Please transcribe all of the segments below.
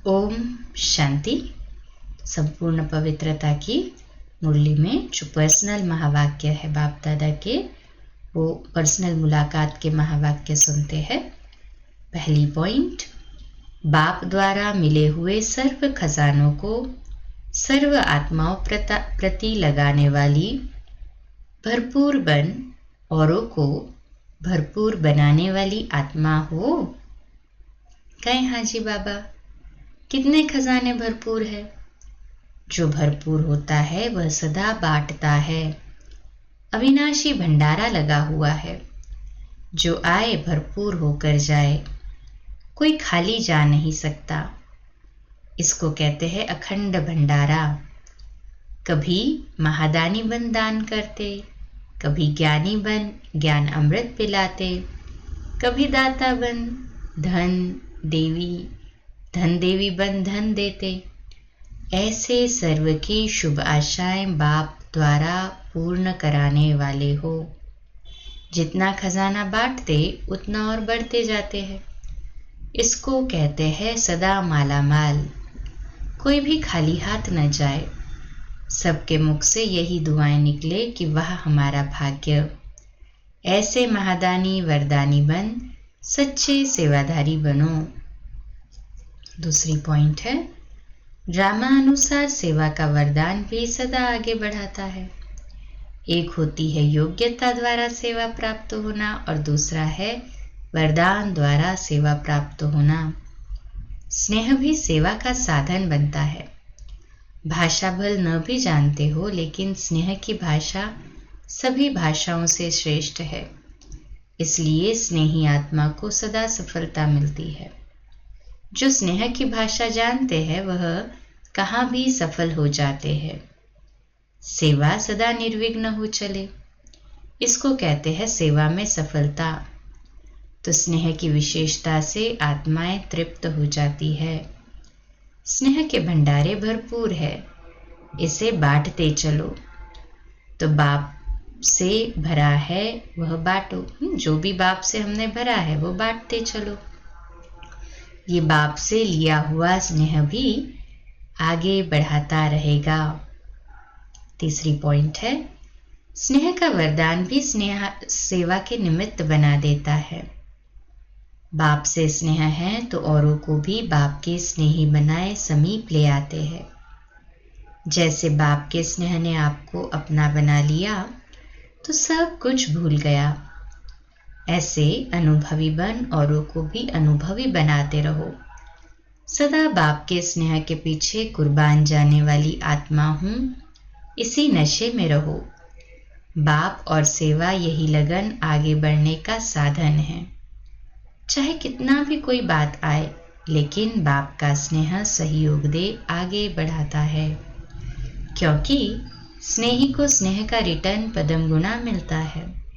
ओम शांति। संपूर्ण पवित्रता की मुरली में जो पर्सनल महावाक्य है बाप दादा के, वो पर्सनल मुलाकात के महावाक्य सुनते हैं। पहली पॉइंट, बाप द्वारा मिले हुए सर्व खजानों को सर्व आत्माओं प्रति लगाने वाली भरपूर बन औरों को भरपूर बनाने वाली आत्मा हो। कहें हाजी बाबा, कितने खजाने भरपूर है? जो भरपूर होता है वह सदा बांटता है। अविनाशी भंडारा लगा हुआ है, जो आए भरपूर होकर जाए, कोई खाली जा नहीं सकता। इसको कहते हैं अखंड भंडारा। कभी महादानी बन दान करते, कभी ज्ञानी बन ज्ञान अमृत पिलाते, कभी दाता बन धन देवी बन धन देते। ऐसे सर्व की शुभ आशाएं बाप द्वारा पूर्ण कराने वाले हो। जितना खजाना बांटते उतना और बढ़ते जाते हैं। इसको कहते हैं सदा माला माल। कोई भी खाली हाथ न जाए। सबके मुख से यही दुआएं निकले कि वह हमारा भाग्य। ऐसे महादानी वरदानी बन सच्चे सेवाधारी बनो। दूसरी पॉइंट है, ड्रामानुसार सेवा का वरदान भी सदा आगे बढ़ाता है। एक होती है योग्यता द्वारा सेवा प्राप्त होना और दूसरा है वरदान द्वारा सेवा प्राप्त होना। स्नेह भी सेवा का साधन बनता है। भाषा भल न भी जानते हो, लेकिन स्नेह की भाषा सभी भाषाओं से श्रेष्ठ है। इसलिए स्नेही आत्मा को सदा सफलता मिलती है। जो स्नेह की भाषा जानते हैं वह कहाँ भी सफल हो जाते हैं। सेवा सदा निर्विघ्न हो चले, इसको कहते हैं सेवा में सफलता। तो स्नेह की विशेषता से आत्माएं तृप्त हो जाती है। स्नेह के भंडारे भरपूर है, इसे बांटते चलो। तो बाप से भरा है वह बांटो। जो भी बाप से हमने भरा है वो बांटते चलो। ये बाप से लिया हुआ स्नेह भी आगे बढ़ाता रहेगा। तीसरी पॉइंट है, स्नेह का वरदान भी स्नेह सेवा के निमित्त बना देता है। बाप से स्नेह है तो औरों को भी बाप के स्नेही बनाए समीप ले आते हैं। जैसे बाप के स्नेह ने आपको अपना बना लिया तो सब कुछ भूल गया। ऐसे अनुभवी बन औरों को भी अनुभवी बनाते रहो। सदा बाप के स्नेह के पीछे कुर्बान जाने वाली आत्मा हूँ, इसी नशे में रहो। बाप और सेवा यही लगन आगे बढ़ने का साधन है। चाहे कितना भी कोई बात आए, लेकिन बाप का स्नेह सहयोग दे आगे बढ़ाता है। क्योंकि स्नेही को स्नेह का रिटर्न पदम गुना मिलता है।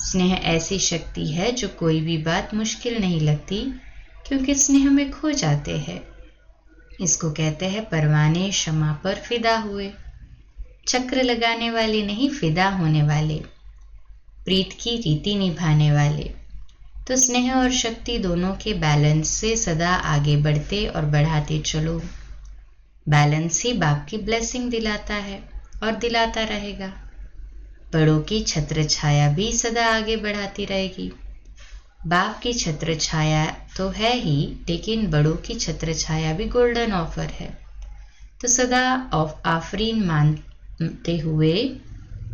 स्नेह ऐसी शक्ति है जो कोई भी बात मुश्किल नहीं लगती, क्योंकि स्नेह में खो जाते हैं। इसको कहते हैं परवाने क्षमा पर फिदा हुए। चक्र लगाने वाले नहीं, फिदा होने वाले, प्रीत की रीति निभाने वाले। तो स्नेह और शक्ति दोनों के बैलेंस से सदा आगे बढ़ते और बढ़ाते चलो। बैलेंस ही बाप की ब्लेसिंग दिलाता है और दिलाता रहेगा। बड़ों की छत्र छाया भी सदा आगे बढ़ाती रहेगी। बाप की छत्र छाया तो है ही, लेकिन बड़ों की छत्र छाया भी गोल्डन ऑफर है। तो सदा आफरीन मानते हुए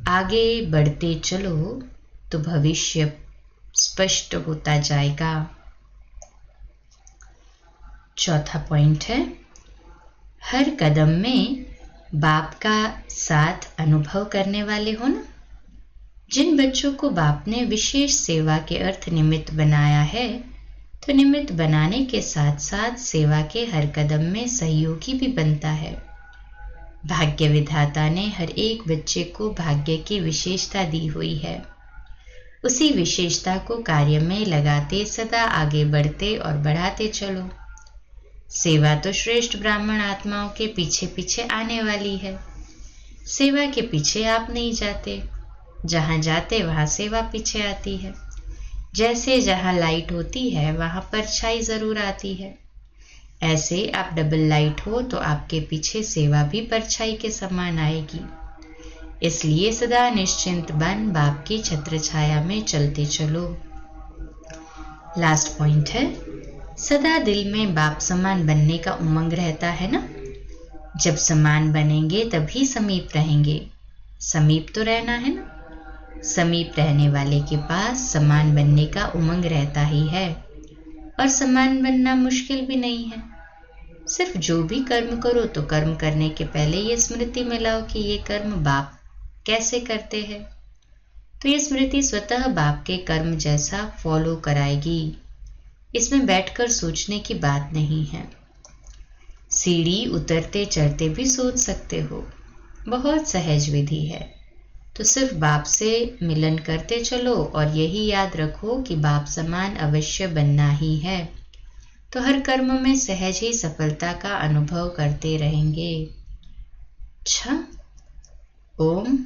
आगे बढ़ते चलो, तो भविष्य स्पष्ट होता जाएगा। चौथा पॉइंट है, हर कदम में बाप का साथ अनुभव करने वाले हो ना। जिन बच्चों को बाप ने विशेष सेवा के अर्थ निमित्त बनाया है, तो निमित्त बनाने के साथ साथ सेवा के हर कदम में सहयोगी भी बनता है। भाग्य विधाता ने हर एक बच्चे को भाग्य की विशेषता दी हुई है। उसी विशेषता को कार्य में लगाते सदा आगे बढ़ते और बढ़ाते चलो। सेवा तो श्रेष्ठ ब्राह्मण आत्माओं के पीछे पीछे आने वाली है। सेवा के पीछे आप नहीं जाते, जहां जाते वहां सेवा पीछे आती है। जैसे जहां लाइट होती है वहां परछाई जरूर आती है। ऐसे आप डबल लाइट हो तो आपके पीछे सेवा भी परछाई के समान आएगी। इसलिए सदा निश्चिंत बन बाप की छत्र छाया में चलते चलो। लास्ट पॉइंट है, सदा दिल में बाप समान बनने का उमंग रहता है ना। जब समान बनेंगे तभी समीप रहेंगे। समीप तो रहना है ना। समीप रहने वाले के पास समान बनने का उमंग रहता ही है, और समान बनना मुश्किल भी नहीं है। सिर्फ जो भी कर्म करो तो कर्म करने के पहले ये स्मृति में लाओ कि ये कर्म बाप कैसे करते हैं। तो ये स्मृति स्वतः बाप के कर्म जैसा फॉलो कराएगी। इसमें बैठकर सोचने की बात नहीं है। सीढ़ी उतरते चढ़ते भी सोच सकते हो, बहुत सहज विधि है। तो सिर्फ बाप से मिलन करते चलो और यही याद रखो कि बाप समान अवश्य बनना ही है। तो हर कर्म में सहज ही सफलता का अनुभव करते रहेंगे। अच्छा, ओम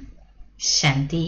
शांति।